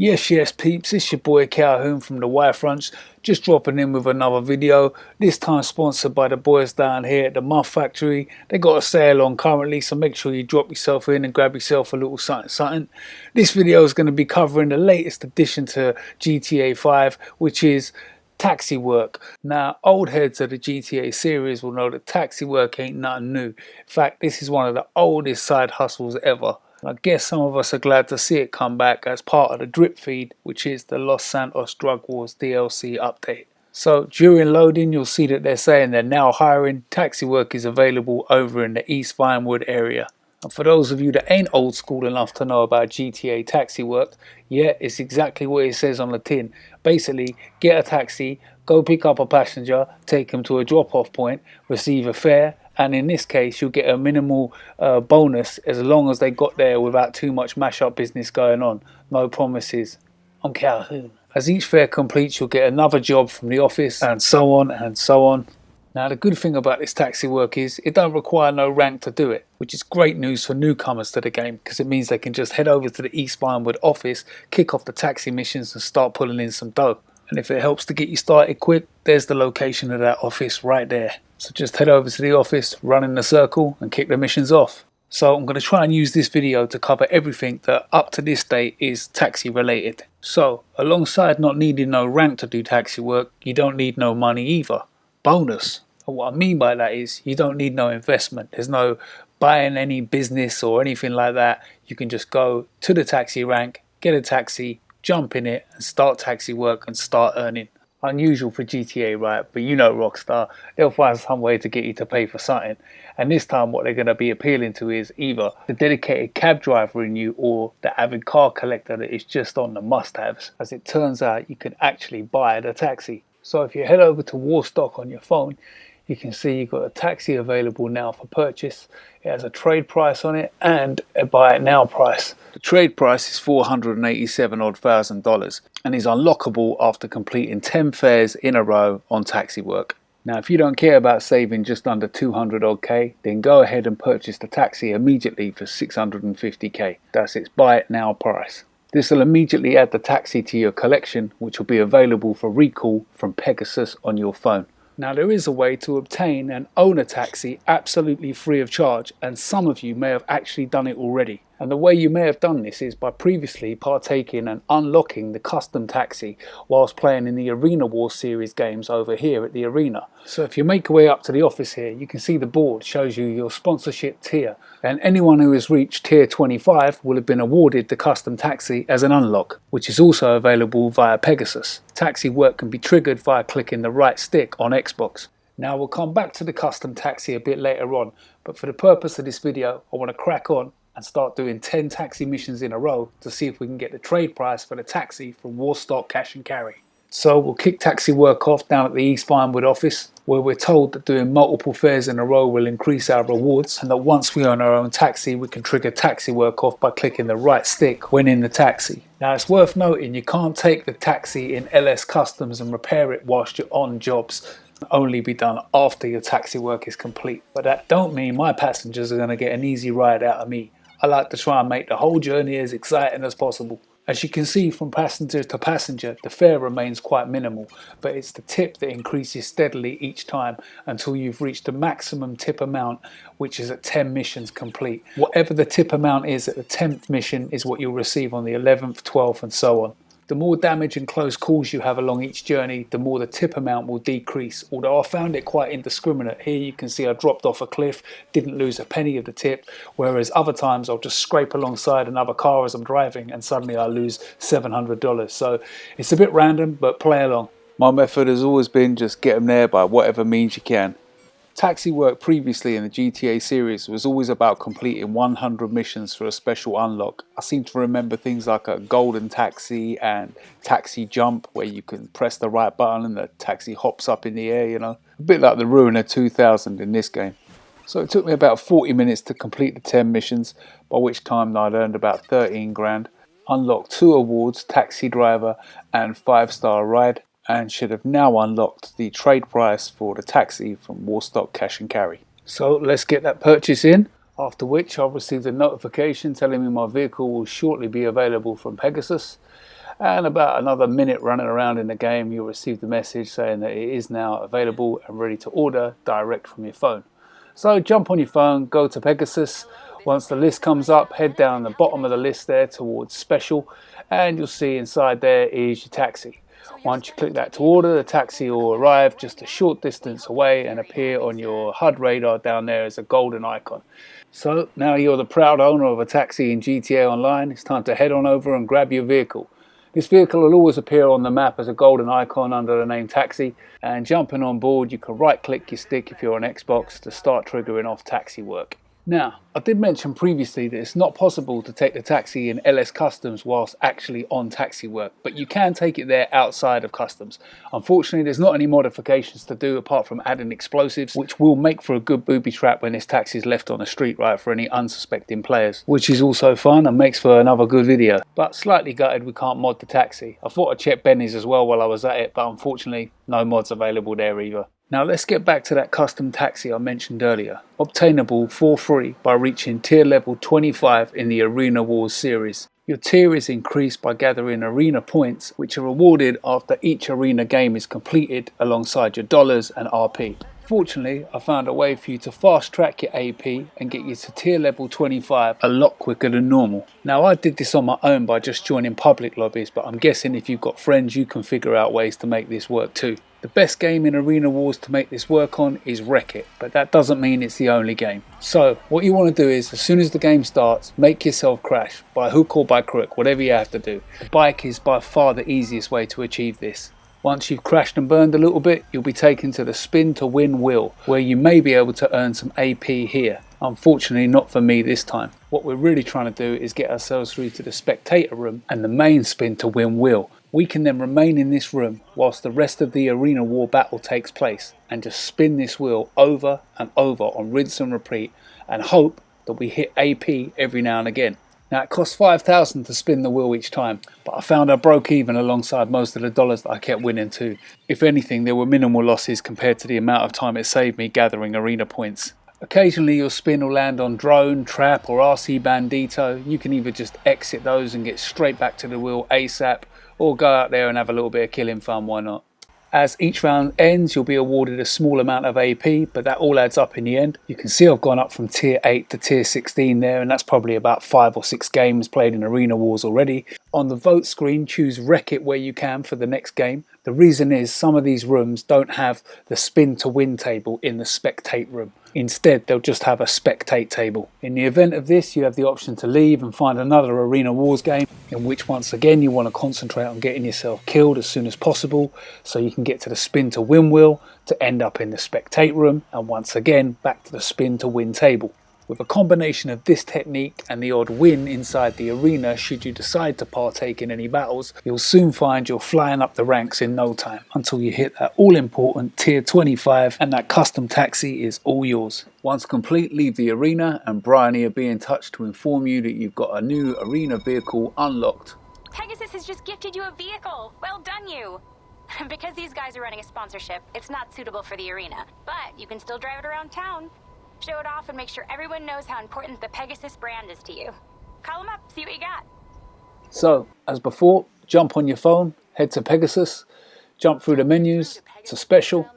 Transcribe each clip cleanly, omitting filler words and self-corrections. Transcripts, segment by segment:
Yes, peeps, it's your boy Calhoon from the yfronts, just dropping in with another video, this time sponsored by the boys down here at the Muff Factory. They got a sale on currently, so make sure you drop yourself in and grab yourself a little something. This video is going to be covering the latest addition to GTA 5, which is taxi work. Now, old heads of the GTA series will know that taxi work ain't nothing new. In fact, this is one of the oldest side hustles ever. I guess some of us are glad to see it come back as part of the drip feed, which is the Los Santos Drug Wars DLC update. So during loading, you'll see that they're saying they're now hiring. Taxi work is available over in the East Vinewood area. And for those of you that ain't old school enough to know about GTA taxi work, yeah, it's exactly what it says on the tin. Basically, get a taxi, go pick up a passenger, take him to a drop-off point, receive a fare, and in this case you'll get a minimal bonus as long as they got there without too much mash-up business going on. No promises. I'm Calhoon. As each fare completes, you'll get another job from the office, and so on and so on. Now, the good thing about this taxi work is it don't require no rank to do it, which is great news for newcomers to the game because it means they can just head over to the East Vinewood office, kick off the taxi missions and start pulling in some dough. And if it helps to get you started quick, there's the location of that office right there. So just head over to the office, run in the circle and kick the missions off. So I'm going to try and use this video to cover everything that up to this date is taxi related. So alongside not needing no rank to do taxi work, you don't need no money either. Bonus. And what I mean by that is you don't need no investment. There's no buying any business or anything like that. You can just go to the taxi rank, get a taxi, jump in it and start taxi work and start earning. Unusual for GTA, right? But you know Rockstar, they'll find some way to get you to pay for something. And this time what they're going to be appealing to is either the dedicated cab driver in you or the avid car collector that is just on the must-haves. As it turns out, you can actually buy the taxi. So if you head over to Warstock on your phone, you can see you've got a taxi available now for purchase. It has a trade price on it and a buy it now price. The trade price is $487,000 and is unlockable after completing 10 fares in a row on taxi work. Now, if you don't care about saving just under 200 odd K, then go ahead and purchase the taxi immediately for 650K. That's its buy it now price. This will immediately add the taxi to your collection, which will be available for recall from Pegasus on your phone. Now, there is a way to obtain and own a taxi absolutely free of charge, and some of you may have actually done it already. And the way you may have done this is by previously partaking and unlocking the custom taxi whilst playing in the Arena Wars series games over here at the arena. So if you make your way up to the office here, you can see the board shows you your sponsorship tier, and anyone who has reached tier 25 will have been awarded the custom taxi as an unlock, which is also available via Pegasus. Taxi work can be triggered via clicking the right stick on Xbox. Now, we'll come back to the custom taxi a bit later on, but for the purpose of this video, I want to crack on and start doing 10 taxi missions in a row to see if we can get the trade price for the taxi from Warstock Cash and Carry. So we'll kick taxi work off down at the East Vinewood office, where we're told that doing multiple fares in a row will increase our rewards, and that once we own our own taxi, we can trigger taxi work off by clicking the right stick when in the taxi. Now, it's worth noting you can't take the taxi in LS Customs and repair it whilst you're on jobs. Only be done after your taxi work is complete. But that don't mean my passengers are going to get an easy ride out of me. I like to try and make the whole journey as exciting as possible. As you can see from passenger to passenger, the fare remains quite minimal, but it's the tip that increases steadily each time until you've reached the maximum tip amount, which is at 10 missions complete. Whatever the tip amount is at the 10th mission is what you'll receive on the 11th, 12th and so on. The more damage and close calls you have along each journey, the more the tip amount will decrease. Although I found it quite indiscriminate. Here you can see I dropped off a cliff, didn't lose a penny of the tip, whereas other times I'll just scrape alongside another car as I'm driving and suddenly I lose $700. So it's a bit random, but play along. My method has always been just get them there by whatever means you can. Taxi work previously in the GTA series was always about completing 100 missions for a special unlock. I seem to remember things like a golden taxi and taxi jump, where you can press the right button and the taxi hops up in the air, you know. A bit like the Ruiner 2000 in this game. So it took me about 40 minutes to complete the 10 missions, by which time I'd earned about 13 grand, unlocked 2 awards, taxi driver and 5-star ride, and should have now unlocked the trade price for the taxi from Warstock Cash and Carry. So let's get that purchase in. After which I'll receive a notification telling me my vehicle will shortly be available from Pegasus, and about another minute running around in the game you'll receive the message saying that it is now available and ready to order direct from your phone. So jump on your phone, go to Pegasus. Once the list comes up, head down the bottom of the list there towards special, and you'll see inside there is your taxi. Once you click that to order, the taxi will arrive just a short distance away and appear on your HUD radar down there as a golden icon. So now you're the proud owner of a taxi in GTA Online, it's time to head on over and grab your vehicle. This vehicle will always appear on the map as a golden icon under the name taxi, and jumping on board you can right click your stick if you're on Xbox to start triggering off taxi work. Now, I did mention previously that it's not possible to take the taxi in LS Customs whilst actually on taxi work, but you can take it there outside of Customs. Unfortunately, there's not any modifications to do apart from adding explosives, which will make for a good booby trap when this taxi is left on the street, right, for any unsuspecting players, which is also fun and makes for another good video. But slightly gutted we can't mod the taxi. I thought I'd check Benny's as well while I was at it, but unfortunately, no mods available there either. Now let's get back to that custom taxi I mentioned earlier, obtainable for free by reaching tier level 25 in the Arena Wars series. Your tier is increased by gathering arena points, which are awarded after each arena game is completed alongside your dollars and RP. Fortunately, I found a way for you to fast track your AP and get you to tier level 25 a lot quicker than normal. Now I did this on my own by just joining public lobbies, but I'm guessing if you've got friends you can figure out ways to make this work too. The best game in Arena Wars to make this work on is Wreck-It, but that doesn't mean it's the only game. So what you want to do is, as soon as the game starts, make yourself crash, by hook or by crook, whatever you have to do. The bike is by far the easiest way to achieve this. Once you've crashed and burned a little bit, you'll be taken to the spin to win wheel, where you may be able to earn some AP here. Unfortunately not for me this time. What we're really trying to do is get ourselves through to the spectator room and the main spin to win wheel. We can then remain in this room whilst the rest of the arena war battle takes place and just spin this wheel over and over on rinse and repeat and hope that we hit AP every now and again. Now it costs 5,000 to spin the wheel each time, but I found I broke even alongside most of the dollars that I kept winning too. If anything, there were minimal losses compared to the amount of time it saved me gathering arena points. Occasionally your spin will land on drone, trap or RC bandito. You can either just exit those and get straight back to the wheel ASAP, or go out there and have a little bit of killing fun, why not? As each round ends, you'll be awarded a small amount of AP, but that all adds up in the end. You can see I've gone up from tier 8 to tier 16 there, and that's probably about 5 or 6 games played in Arena Wars already. On the vote screen, choose Wreck-It where you can for the next game. The reason is some of these rooms don't have the spin to win table in the spectate room. Instead, they'll just have a spectate table. In the event of this, you have the option to leave and find another Arena Wars game, in which once again you want to concentrate on getting yourself killed as soon as possible, so you can get to the spin to win wheel to end up in the spectate room, and once again back to the spin to win table. With a combination of this technique and the odd win inside the arena, should you decide to partake in any battles, you'll soon find you're flying up the ranks in no time until you hit that all-important tier 25 and that custom taxi is all yours. Once complete, leave the arena and Brian will be in touch to inform you that you've got a new arena vehicle unlocked. Pegasus has just gifted you a vehicle. Well done, you. Because these guys are running a sponsorship, it's not suitable for the arena, but you can still drive it around town. Show it off and make sure everyone knows how important the Pegasus brand is to you. Call them up, see what you got. So, as before, jump on your phone, head to Pegasus, jump through the menus to special,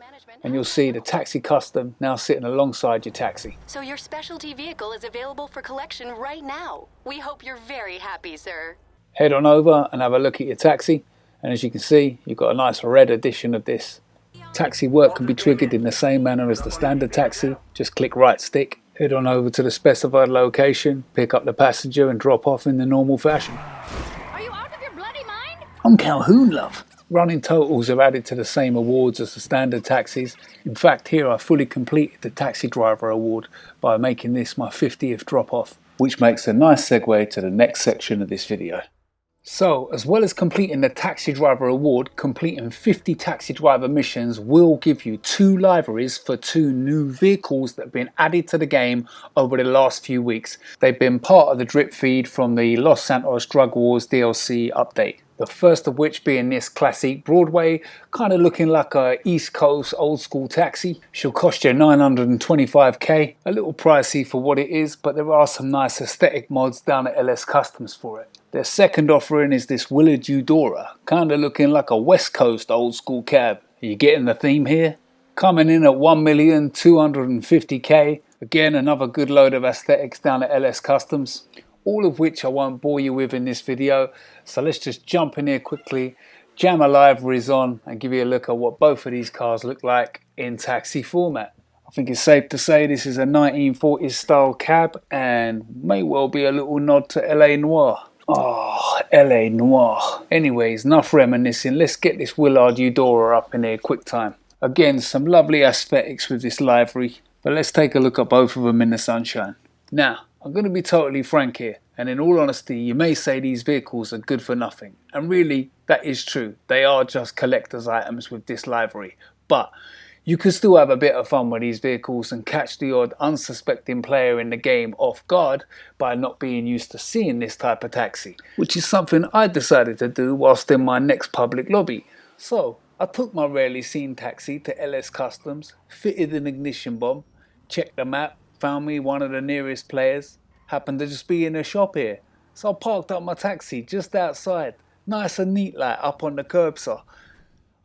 and you'll see the taxi custom now sitting alongside your taxi. So your specialty vehicle is available for collection right now. We hope you're very happy, sir. Head on over and have a look at your taxi, and as you can see, you've got a nice red edition of this. Taxi work can be triggered in the same manner as the standard taxi. Just click right stick, head on over to the specified location, pick up the passenger and drop off in the normal fashion. Are you out of your bloody mind? I'm Calhoon, love. Running totals are added to the same awards as the standard taxis. In fact, here I fully completed the taxi driver award by making this my 50th drop off, which makes a nice segue to the next section of this video. So, as well as completing the Taxi Driver Award, completing 50 Taxi Driver missions will give you 2 liveries for 2 new vehicles that have been added to the game over the last few weeks. They've been part of the drip feed from the Los Santos Drug Wars DLC update. The first of which being this classic Broadway, kind of looking like a East Coast old school taxi. She'll cost you 925k, a little pricey for what it is, but there are some nice aesthetic mods down at LS Customs for it. Their second offering is this Willard Eudora, kind of looking like a West Coast old school cab. Are you getting the theme here? Coming in at 1,250k, again another good load of aesthetics down at LS Customs, all of which I won't bore you with in this video, so let's just jump in here quickly, jam a liveries on and give you a look at what both of these cars look like in taxi format. I think it's safe to say this is a 1940s style cab and may well be a little nod to LA Noir. Oh, LA Noir. Anyways, enough reminiscing, let's get this Willard Eudora up in here quick time. Again, some lovely aesthetics with this livery, but let's take a look at both of them in the sunshine. Now, I'm going to be totally frank here, and in all honesty, you may say these vehicles are good for nothing, and really, that is true. They are just collector's items with this livery, but you can still have a bit of fun with these vehicles and catch the odd unsuspecting player in the game off guard by not being used to seeing this type of taxi, which is something I decided to do whilst in my next public lobby. So, I took my rarely seen taxi to LS Customs, fitted an ignition bomb, checked the map, found me one of the nearest players, happened to just be in a shop here. So I parked up my taxi just outside, nice and neat like up on the curb, so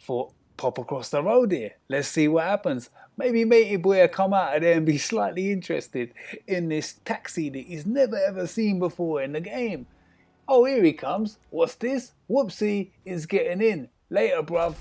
thought pop across the road here, let's see what happens. Maybe matey boy will come out of there and be slightly interested in this taxi that he's never ever seen before in the game. Oh, here he comes, what's this? Whoopsie, is getting in. Later bruv.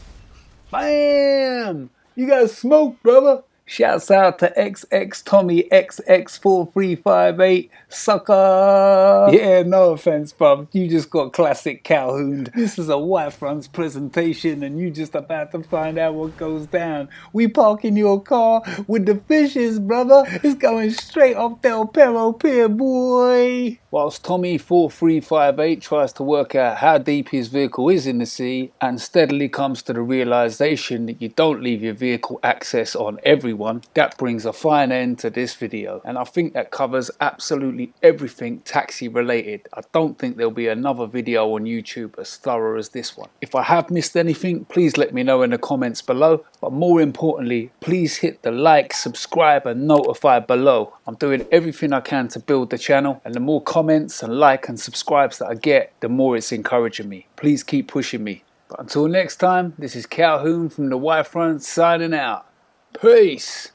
Bam! You got smoke, brother. Shouts out to XX Tommy XX4358 sucker. Yeah, no offense, bruv. You just got classic Calhoon. This is a yfronts presentation and you just about to find out what goes down. We parking your car with the fishes, brother. It's going straight off Del Perro Pier, boy. Whilst Tommy4358 tries to work out how deep his vehicle is in the sea and steadily comes to the realization that you don't leave your vehicle access on everyone, that brings a fine end to this video, and I think that covers absolutely everything taxi related. I don't think there'll be another video on YouTube as thorough as this one. If I have missed anything, please let me know in the comments below, but more importantly, please hit the like, subscribe and notify below. I'm doing everything I can to build the channel, and the more comments and like and subscribes that I get, the more it's encouraging me. Please keep pushing me. But until next time, this is Calhoon from the yfronts signing out. Peace!